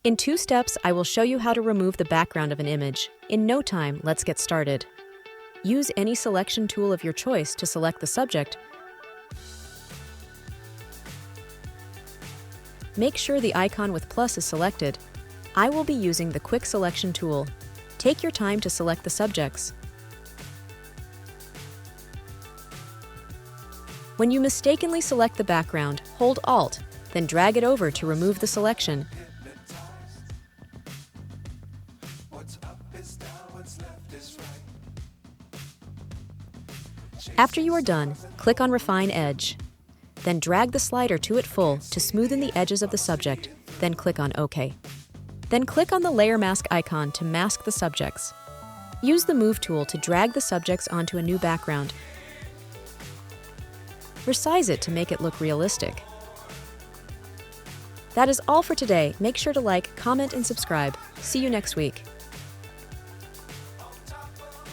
In 2 steps, I will show you how to remove the background of an image. In no time, let's get started. Use any selection tool of your choice to select the subject. Make sure the icon with plus is selected. I will be using the Quick Selection tool. Take your time to select the subjects. When you mistakenly select the background, hold Alt, then drag it over to remove the selection. After you are done, click on Refine Edge. Then drag the slider to it full to smoothen the edges of the subject, then click on OK. Then click on the Layer Mask icon to mask the subjects. Use the Move tool to drag the subjects onto a new background. Resize it to make it look realistic. That is all for today. Make sure to like, comment, and subscribe. See you next week.